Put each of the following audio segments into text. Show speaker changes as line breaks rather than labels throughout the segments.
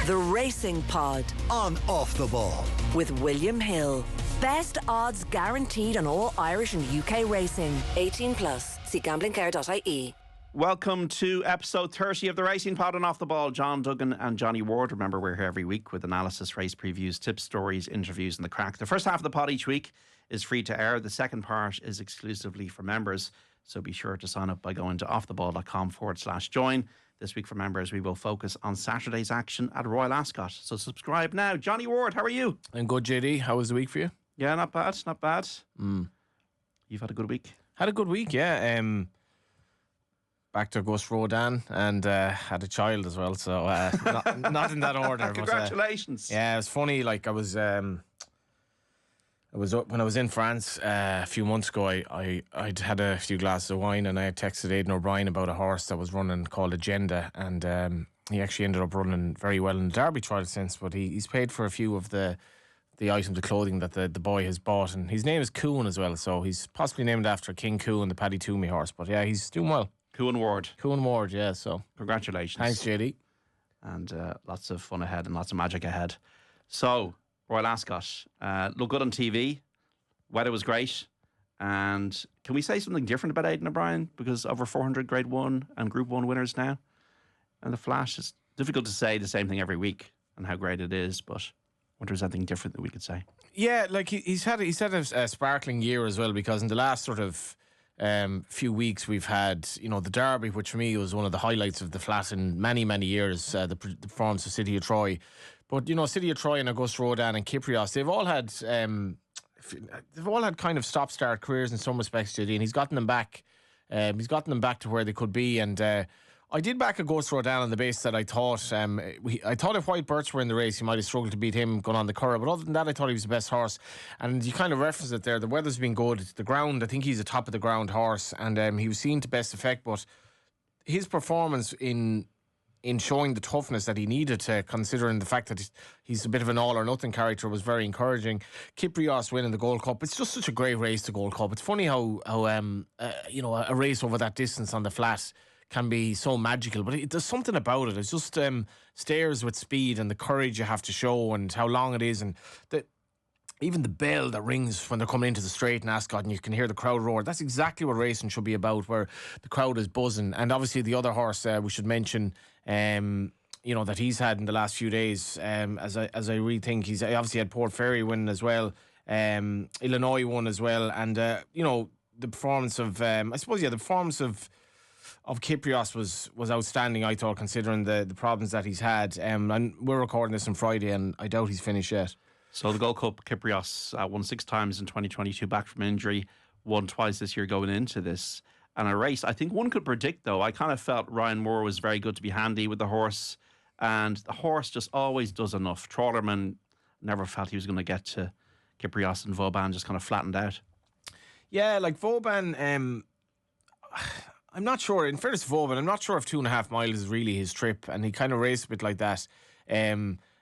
The Racing Pod
on Off the Ball
with William Hill. Best odds guaranteed on all Irish and UK racing. 18 plus. See gamblingcare.ie.
Welcome to episode 30 of the Racing Pod on Off the Ball. John Duggan and Johnny Ward. Remember, we're here every week with analysis, race previews, tips, stories, interviews, and the crack. The first half of the pod each week is free to air. The second part is exclusively for members. So be sure to sign up by going to offtheball.com/join. This week for members, we will focus on Saturday's action at Royal Ascot. So subscribe now. Johnny Ward, how are you?
I'm good, JD. How was the week for you?
Yeah, not bad, not bad. You've had a good week?
Had a good week, yeah. Back to Auguste Rodan and had a child as well. So not in that order.
Congratulations.
But, yeah, it was funny. Like I was when I was in France a few months ago. I'd had a few glasses of wine and I had texted Aiden O'Brien about a horse that was running called Agenda, and he actually ended up running very well in the Derby trial since. But he's paid for a few of the items of clothing that the boy has bought, and his name is Coon as well. So he's possibly named after King Coon, the Paddy Toomey horse. But yeah, he's doing well.
Coon Ward.
Coon Ward, yeah. So
congratulations.
Thanks, JD.
And lots of fun ahead and lots of magic ahead. So Royal Ascot looked good on TV. Weather was great. And can we say something different about Aiden O'Brien? Because over 400 Grade 1 and Group 1 winners now. And the Flash, it's difficult to say the same thing every week and how great it is, but I wonder if there's anything different that we could say. Yeah,
like he's had a sparkling year as well, because in the last sort of few weeks we've had, the Derby, which for me was one of the highlights of the flat in many, many years, the performance of City of Troy. But, City of Troy and Auguste Rodan and Kyprios, they've all had kind of stop-start careers in some respects, JD, and he's gotten them back. He's gotten them back to where they could be, and I did back Auguste Rodan on the basis that I thought if White Birch were in the race, he might have struggled to beat him going on the Curragh. But other than that, I thought he was the best horse. And you kind of referenced it there. The weather's been good. The ground, I think he's a top of the ground horse, and he was seen to best effect. But his performance in showing the toughness that he needed to, considering the fact that he's a bit of an all or nothing character, was very encouraging. Kyprios winning the Gold Cup. It's just such a great race, the Gold Cup. It's funny how a race over that distance on the flat can be so magical, but there's something about it. It's just stairs with speed and the courage you have to show and how long it is, and even the bell that rings when they're coming into the straight in Ascot and you can hear the crowd roar. That's exactly what racing should be about, where the crowd is buzzing. And obviously the other horse we should mention, that he's had in the last few days, as I rethink, he's obviously had Port Fairy winning as well, Illinois won as well, and the performance of the performance of Kyprios was outstanding, I thought, considering the problems that he's had. And we're recording this on Friday, and I doubt he's finished yet.
So the Gold Cup, Kyprios won 6 times in 2022, back from injury, won twice this year going into this. And a race, I think one could predict, though, I kind of felt Ryan Moore was very good to be handy with the horse, and the horse just always does enough. Trawlerman never felt he was going to get to Kyprios, and Vauban just kind of flattened out.
Yeah, like Vauban, I'm not sure. In fairness to Vauban, I'm not sure if 2.5 miles is really his trip, and he kind of raced a bit like that.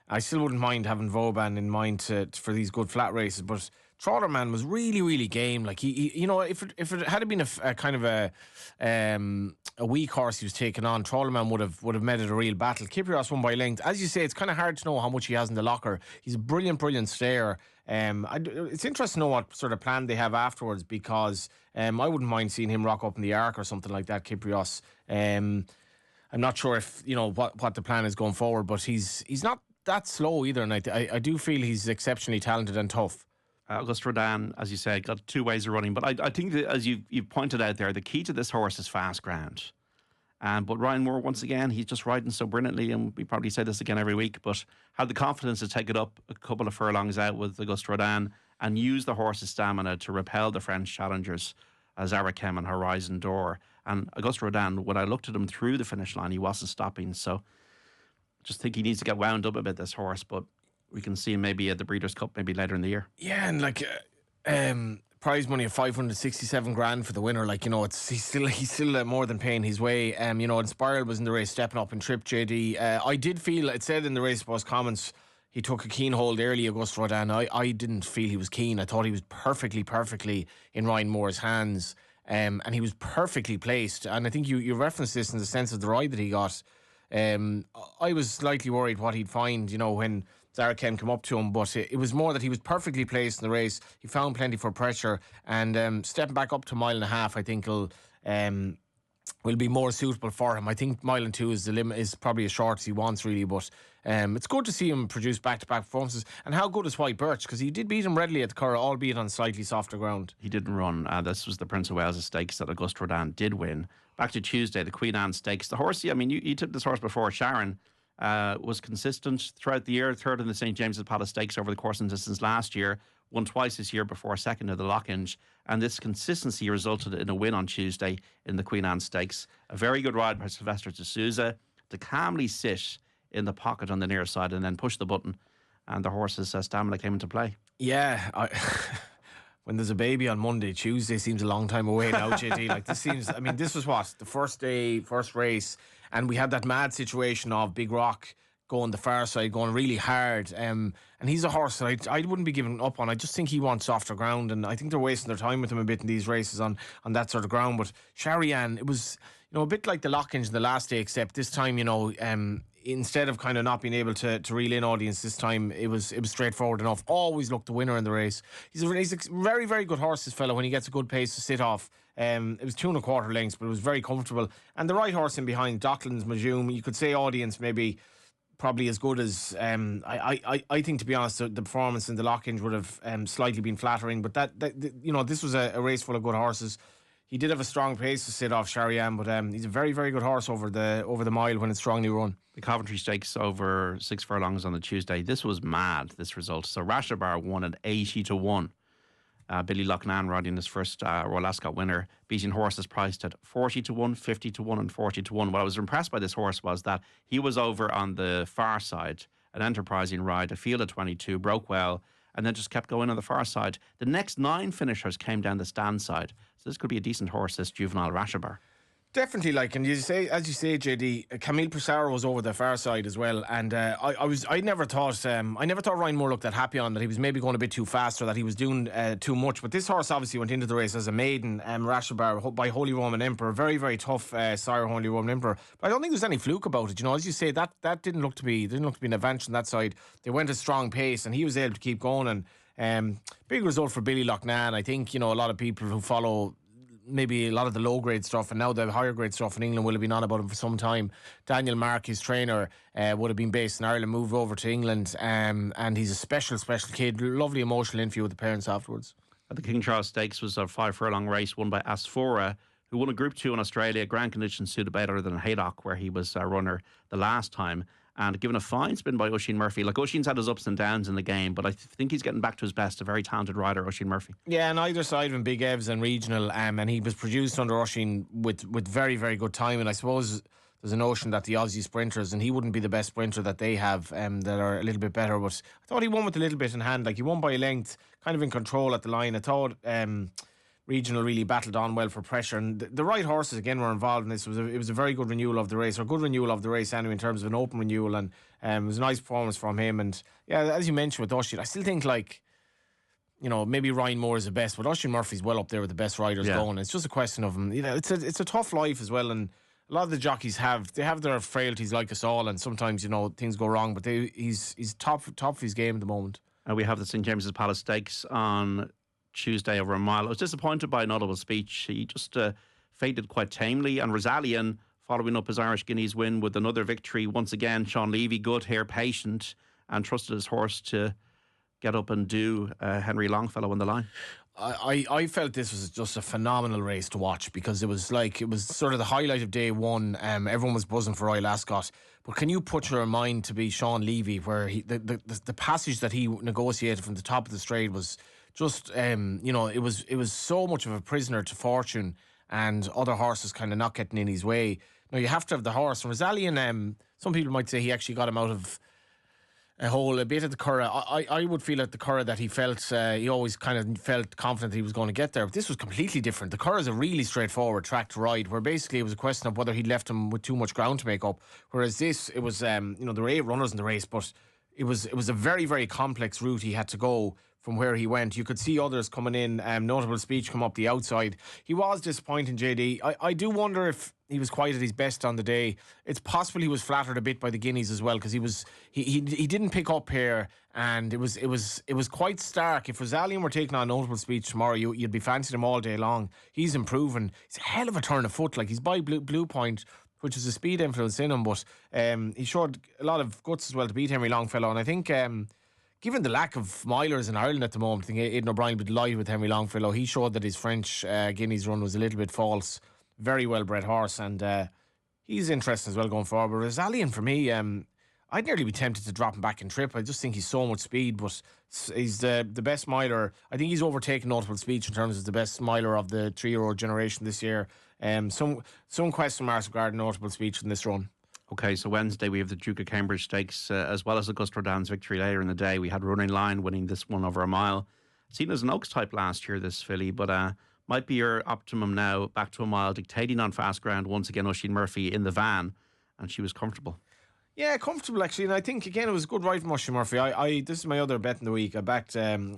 I still wouldn't mind having Vauban in mind for these good flat races, but Trawlerman was really, really game. Like he if it had been a kind of a weak horse he was taking on, Trawlerman would have made it a real battle. Kyprios won by length. As you say, it's kind of hard to know how much he has in the locker. He's a brilliant stayer. It's interesting to know what sort of plan they have afterwards, because I wouldn't mind seeing him rock up in the Arc or something like that, Kyprios. I'm not sure if what the plan is going forward, but he's not that slow either, and I do feel he's exceptionally talented and tough.
Auguste Rodan, as you said, got 2 ways of running, but I think that, as you've pointed out there, the key to this horse is fast ground. But Ryan Moore, once again, he's just riding so brilliantly, and we probably say this again every week, but had the confidence to take it up a couple of furlongs out with Auguste Rodan and use the horse's stamina to repel the French challengers as Arakem and Horizon Door. And Auguste Rodan, when I looked at him through the finish line, he wasn't stopping. So just think he needs to get wound up a bit, this horse, but we can see him maybe at the Breeders' Cup maybe later in the year.
Yeah, and like prize money of 567 grand for the winner. Like, he's still more than paying his way. And Spiral was in the race, stepping up in trip, JD. I did feel, it said in the race post comments, he took a keen hold early, Auguste Rodan. I didn't feel he was keen. I thought he was perfectly in Ryan Moore's hands. And he was perfectly placed. And I think you referenced this in the sense of the ride that he got. I was slightly worried what he'd find, when Zarakhem came up to him, but it was more that he was perfectly placed in the race. He found plenty for pressure, and stepping back up to 1.5 miles, I think will be more suitable for him. I think 1.2 miles is the limit, is probably as short as he wants, really. But it's good to see him produce back-to-back performances. And how good is White Birch? Because he did beat him readily at the Curragh, albeit on slightly softer ground.
He didn't run. This was the Prince of Wales Stakes that Auguste Rodan did win. Back to Tuesday, the Queen Anne Stakes. The horse, you took this horse before. Sharon was consistent throughout the year. Third in the St. James's Palace Stakes over the course and distance last year. Won twice this year before second of the Lockinge. And this consistency resulted in a win on Tuesday in the Queen Anne Stakes. A very good ride by Sylvester de Souza to calmly sit in the pocket on the near side and then push the button. And the horse's stamina came into play.
Yeah, when there's a baby on Monday, Tuesday seems a long time away now, JD. Like, this was what? The first day, first race, and we had that mad situation of Big Rock going the far side, going really hard. And he's a horse that I wouldn't be giving up on. I just think he wants softer ground, and I think they're wasting their time with him a bit in these races on that sort of ground. But Sharian, it was, a bit like the Lockinge in the last day, except this time, instead of kind of not being able to reel in audience this time, it was straightforward enough. Always looked the winner in the race. He's a very, very good horse, this fellow, when he gets a good pace to sit off. It was 2.25 lengths, but it was very comfortable. And the right horse in behind, Docklands Majum, you could say audience maybe probably as good as I think, to be honest, the performance in the Lockinge would have slightly been flattering. But this was a race full of good horses. He did have a strong pace to sit off Sharian, but he's a very, very good horse over the mile when it's strongly run.
The Coventry Stakes over 6 furlongs on the Tuesday. This was mad, this result. So Rashabar won at 80-1. Billy Loughnane riding his first Royal Ascot winner, beating horses priced at 40-1, 50-1 and 40-1. What I was impressed by this horse was that he was over on the far side, an enterprising ride, a field of 22, broke well, and then just kept going on the far side. The next 9 finishers came down the stand side. So this could be a decent horse, this juvenile Rashabar.
Definitely, and as you say, JD, Camille Pissarro was over the far side as well, and I never thought Ryan Moore looked that happy on that he was maybe going a bit too fast or that he was doing too much. But this horse obviously went into the race as a maiden, Rashabar by Holy Roman Emperor, very, very tough sire Holy Roman Emperor. But I don't think there's any fluke about it. As you say, that didn't look to be an advantage on that side. They went a strong pace, and he was able to keep going. And big result for Billy Loughnane. I think a lot of people who follow maybe a lot of the low grade stuff and now the higher grade stuff in England will have been on about him for some time. Daniel Mark, his trainer, would have been based in Ireland, moved over to England, and he's a special kid. Lovely emotional interview with the parents afterwards.
The King Charles Stakes was a 5 furlong race won by Asphora, who won a Group 2 in Australia. Ground conditions suited better than Haydock, where he was a runner the last time. And given a fine spin by Oisin Murphy. Like, Oisin's had his ups and downs in the game, but I think he's getting back to his best. A very talented rider, Oisin Murphy.
Yeah, on either side of him, Big Evs and Regional, and he was produced under Oisin with very, very good time. And I suppose there's a notion that the Aussie sprinters, and he wouldn't be the best sprinter that they have, that are a little bit better. But I thought he won with a little bit in hand. Like, he won by a length, kind of in control at the line. I thought Regional really battled on well for pressure, and the right horses again were involved in this. It was a very good renewal of the race, or good renewal of the race anyway, in terms of an open renewal, and it was a nice performance from him. And yeah, as you mentioned with Oisin, I still think maybe Ryan Moore is the best, but Oisin Murphy's well up there with the best riders going. It's just a question of him. It's a tough life as well, and a lot of the jockeys have their frailties like us all, and sometimes things go wrong. But he's top of his game at the moment.
We have the St. James's Palace Stakes on Tuesday over a mile. I was disappointed by an audible speech. He just faded quite tamely. And Rosalian, following up his Irish Guineas win with another victory once again. Sean Levy, good here, patient, and trusted his horse to get up and do Henry Longfellow on the line.
I felt this was just a phenomenal race to watch, because it was sort of the highlight of day one. Everyone was buzzing for Royal Ascot. But can you put your mind to be Sean Levy, where the passage that he negotiated from the top of the straight was just, it was so much of a prisoner to fortune and other horses kind of not getting in his way. Now, you have to have the horse. And Rosalian, some people might say he actually got him out of a bit at the Curragh. I would feel at the Curragh that he felt, he always kind of felt confident that he was going to get there. But this was completely different. The Curragh is a really straightforward track to ride, where basically it was a question of whether he'd left him with too much ground to make up. Whereas this, it was, there were 8 runners in the race, but it was a very, very complex route he had to go from where he went. You could see others coming in, Notable Speech come up the outside. He was disappointing, JD. I do wonder if he was quite at his best on the day. It's possible he was flattered a bit by the Guineas as well, because he didn't pick up here, and it was quite stark. If Rosalian were taking on Notable Speech tomorrow, you'd be fancying him all day long. He's improving. He's a hell of a turn of foot. Like, he's by Blue Point, which is a speed influence in him, but he showed a lot of guts as well to beat Henry Longfellow. And I think, given the lack of milers in Ireland at the moment, I think Aidan O'Brien would be delighted with Henry Longfellow. He showed that his French Guineas run was a little bit false. Very well bred horse, and he's interesting as well going forward. Rosalian, for me, I'd nearly be tempted to drop him back in trip. I just think he's so much speed, but he's the best miler. I think he's overtaken Notable Speech in terms of the best miler of the 3-year-old generation this year. Some question marks regarding Notable Speech in this run.
Okay, so Wednesday we have the Duke of Cambridge Stakes, as well as Auguste Rodan's victory later in the day. We had Running Line winning this one over a mile. Seen as an Oaks type last year, this filly, but might be your optimum now, back to a mile, dictating on fast ground. Once again, Oisin Murphy in the van, and she was comfortable. Yeah,
comfortable actually, and I think again it was a good ride from Oisin Murphy. This is my other bet in the week. I backed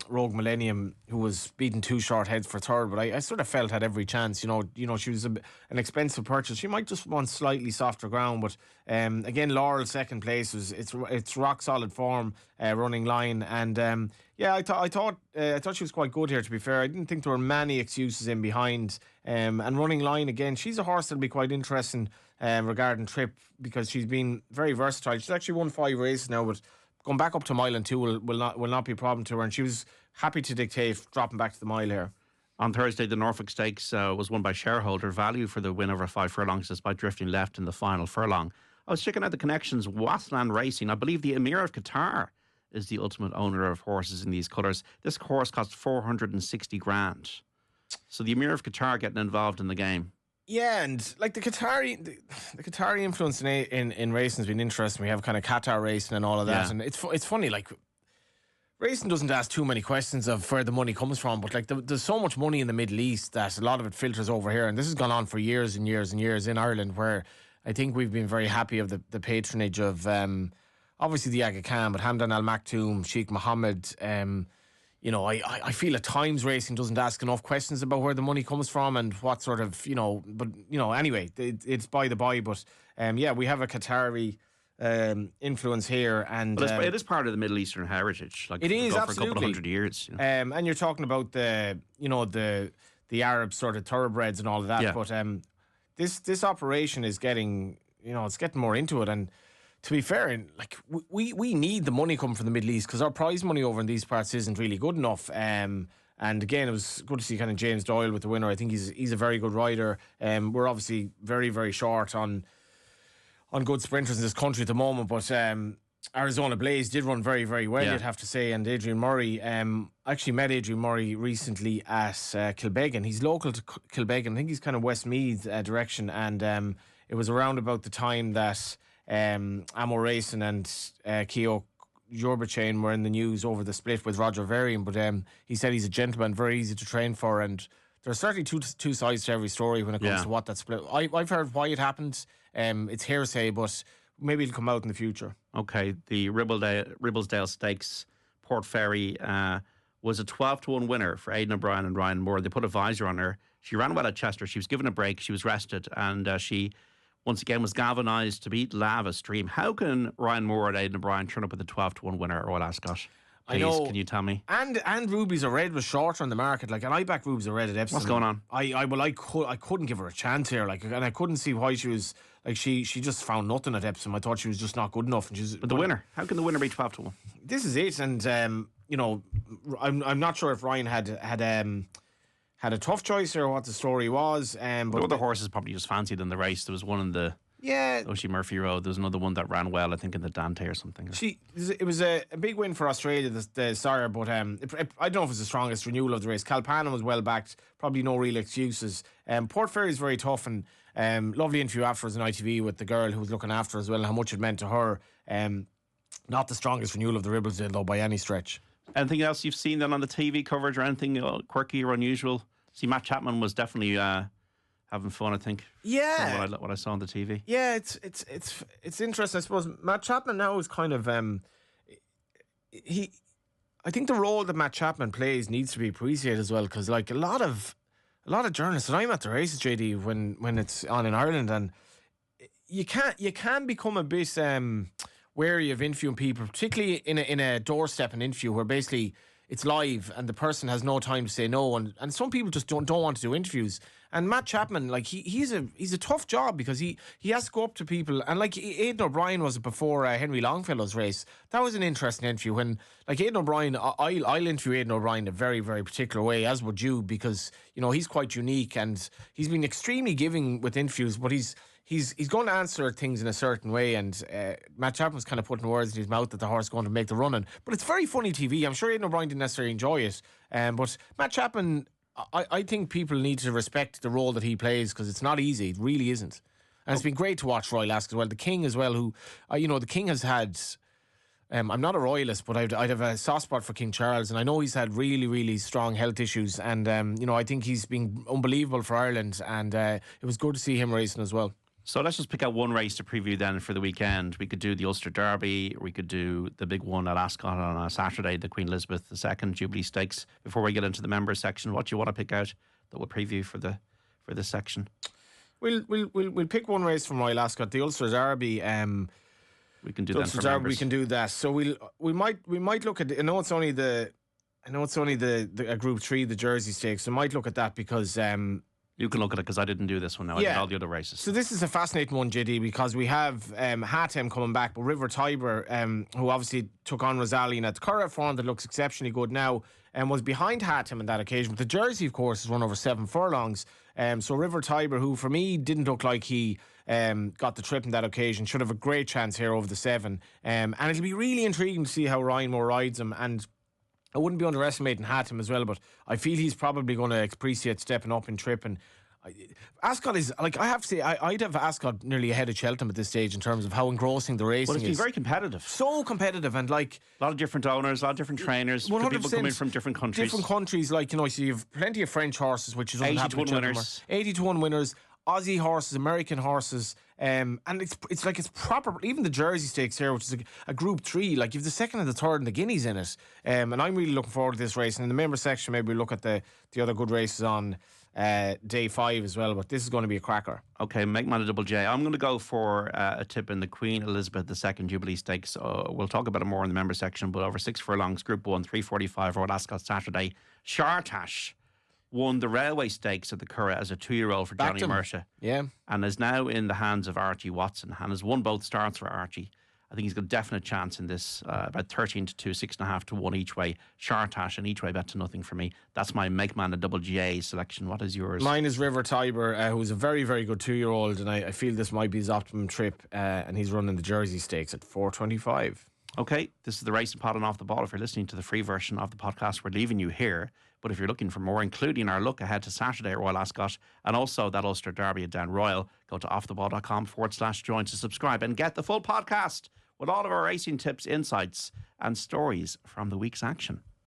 Rogue Millennium, who was beaten 2 short heads for third, but I sort of felt had every chance. You know, she was an expensive purchase. She might just want slightly softer ground, but again, Laurel second place it's rock solid form, Running Line, and I thought she was quite good here. To be fair, I didn't think there were many excuses in behind, and Running Line again. She's a horse that'll be quite interesting. Regarding trip, because she's been very versatile. She's actually won 5 races now, but going back up to mile and 2 will not be a problem to her, and she was happy to dictate dropping back to the mile here.
On Thursday, the Norfolk Stakes was won by Shareholder Value for the win over 5 furlongs despite drifting left in the final furlong. I was checking out the connections. Wassland Racing, I believe the Emir of Qatar is the ultimate owner of horses in these colours. This horse cost 460 grand. So the Emir of Qatar getting involved in the game.
Yeah, and like the Qatari influence in racing has been interesting. We have kind of Qatar racing and all of that, and it's funny. Like, racing doesn't ask too many questions of where the money comes from, but like there's so much money in the Middle East that a lot of it filters over here, and this has gone on for years and years and years in Ireland, where I think we've been very happy of the patronage of obviously the Aga Khan, but Hamdan Al Maktoum, Sheikh Mohammed. I feel at times racing doesn't ask enough questions about where the money comes from and what sort of, anyway, it's by the by. But we have a Qatari influence here, and
it is part of the Middle Eastern heritage. Like,
it is,
for
absolutely.
a couple of hundred years.
And you're talking about the Arab sort of thoroughbreds and all of that. Yeah. But this operation is getting, it's getting more into it. And to be fair, like we need the money coming from the Middle East, because our prize money over in these parts isn't really good enough. And again, it was good to see kind of James Doyle with the winner. I think he's a very good rider. We're obviously very, very short on good sprinters in this country at the moment, but Arizona Blaze did run very, very well, you'd have to say. And Adrian Murray, I actually met Adrian Murray recently at Kilbeggan. He's local to Kilbeggan. I think he's kind of Westmeath direction, and it was around about the time that Amo Racing and Keogh Jorbachain were in the news over the split with Roger Varian, but he said he's a gentleman, very easy to train for, and there's certainly two sides to every story when it comes to what that split. I've heard why it happened. It's hearsay, but maybe it'll come out in the future.
Okay, the Ribblesdale Stakes, Port Ferry, was a 12-1 winner for Aidan O'Brien and Ryan Moore. They put a visor on her. She ran well at Chester. She was given a break. She was rested, and she once again was galvanised to beat Lava Stream. How can Ryan Moore and Aidan O'Brien turn up with a 12-1 winner at Royal Ascot? Please,
I know.
Can you tell me?
And Ruby's a Red was shorter on the market. Like, and I backed Ruby's a Red at Epsom.
What's going on?
I couldn't give her a chance here. Like, and I couldn't see why she was like she just found nothing at Epsom. I thought she was just not good enough. And
but the winner, how can the winner be 12-1?
This is it. And I'm not sure if Ryan had a tough choice here or what the story was. But
the other horses probably just fancied in the race. There was one in the Oshie Murphy Road. There was another one that ran well, I think, in the Dante or something.
It was a big win for Australia, the Sire, but I don't know if it's the strongest renewal of the race. Calpana was well backed, probably no real excuses. Port Ferry is very tough, and lovely interview afterwards on ITV with the girl who was looking after her as well, and how much it meant to her. Not the strongest renewal of the Ribblesdale, though, by any stretch.
Anything else you've seen then on the TV coverage, or anything quirky or unusual? See, Matt Chapman was definitely having fun, I think.
Yeah,
what I saw on the TV.
Yeah, it's interesting. I suppose Matt Chapman now is kind of I think the role that Matt Chapman plays needs to be appreciated as well, because like a lot of journalists, and I'm at the races, JD, when it's on in Ireland, and you can become a bit wary of interviewing people, particularly in a doorstep and interview where basically it's live and the person has no time to say no, and some people just don't want to do interviews. And Matt Chapman, like he's a tough job, because he has to go up to people, and like Aidan O'Brien was it before Henry Longfellow's race. That was an interesting interview when like Aidan O'Brien, I'll interview Aidan O'Brien in a very, very particular way, as would you, because you know he's quite unique and he's been extremely giving with interviews, but he's going to answer things in a certain way, and Matt Chapman's kind of putting words in his mouth that the horse is going to make the run in. But it's very funny TV. I'm sure Aidan O'Brien didn't necessarily enjoy it, but Matt Chapman, I think people need to respect the role that he plays, because it's not easy. It really isn't. And it's been great to watch Royal Ascot as well. The King as well, who, the King has had... I'm not a royalist, but I'd have a soft spot for King Charles, and I know he's had really, really strong health issues, and I think he's been unbelievable for Ireland, and it was good to see him racing as well.
So let's just pick out one race to preview then for the weekend. We could do the Ulster Derby, or we could do the big one at Ascot on a Saturday, the Queen Elizabeth II Jubilee Stakes. Before we get into the members section, what do you want to pick out that we'll preview for this section?
We'll pick one race from Royal Ascot, the Ulster Derby.
We can do that for
Derby,
members.
we can do that. So we might look at. I know it's only the Group 3, the Jersey Stakes. We might look at that because.
You can look at it, because I didn't do this one now. I did all the other races.
So this is a fascinating one, JD, because we have Hatem coming back, but River Tiber, who obviously took on Rosaline at the Curragh form that looks exceptionally good now, and was behind Hatem on that occasion. But the Jersey, of course, has run over 7 furlongs. So River Tiber, who for me didn't look like he got the trip on that occasion, should have a great chance here over the 7. And it'll be really intriguing to see how Ryan Moore rides him. And I wouldn't be underestimating Hatem as well, but I feel he's probably going to appreciate stepping up in trip. And Ascot is, like, I have to say, I'd have Ascot nearly ahead of Cheltenham at this stage in terms of how engrossing the racing is.
Well, it's been very competitive.
So competitive, and like...
A lot of different owners, a lot of different trainers, people coming from different countries.
Different countries, like, so you have plenty of French horses, which is
80-1 winners.
80-1 winners. Aussie horses, American horses, and it's like it's proper. Even the Jersey Stakes here, which is a Group 3, like you've the second and the third and the Guineas in it, and I'm really looking forward to this race. And in the member section, maybe we'll look at the other good races on day 5 as well. But this is going to be a cracker. Okay, make man a double J. I'm going to go for a tip in the Queen Elizabeth II Jubilee Stakes. We'll talk about it more in the member section. But over 6 furlongs, Group 1, 3:45 Royal Ascot Saturday. Shartash won the Railway Stakes at the Curragh as a 2-year-old for Johnny Murta. Yeah.
And is now in the hands of Archie Watson, and has won both starts for Archie. I think he's got a definite chance in this, about 13 to 2, 6.5 to 1 each way. Shartash and each way bet to nothing for me. That's my Make Man a Double J selection. What is yours? Mine is River Tiber, who's a very, very good 2-year-old, and I feel this might be his optimum trip, and he's running the Jersey Stakes at 4:25. Okay, this is the Racing Pod and Off the Ball. If you're listening to the free version of the podcast, we're leaving you here. But if you're looking for more, including our look ahead to Saturday at Royal Ascot and also that Ulster Derby at Down Royal, go to offtheball.com/join to subscribe and get the full podcast with all of our racing tips, insights, and stories from the week's action.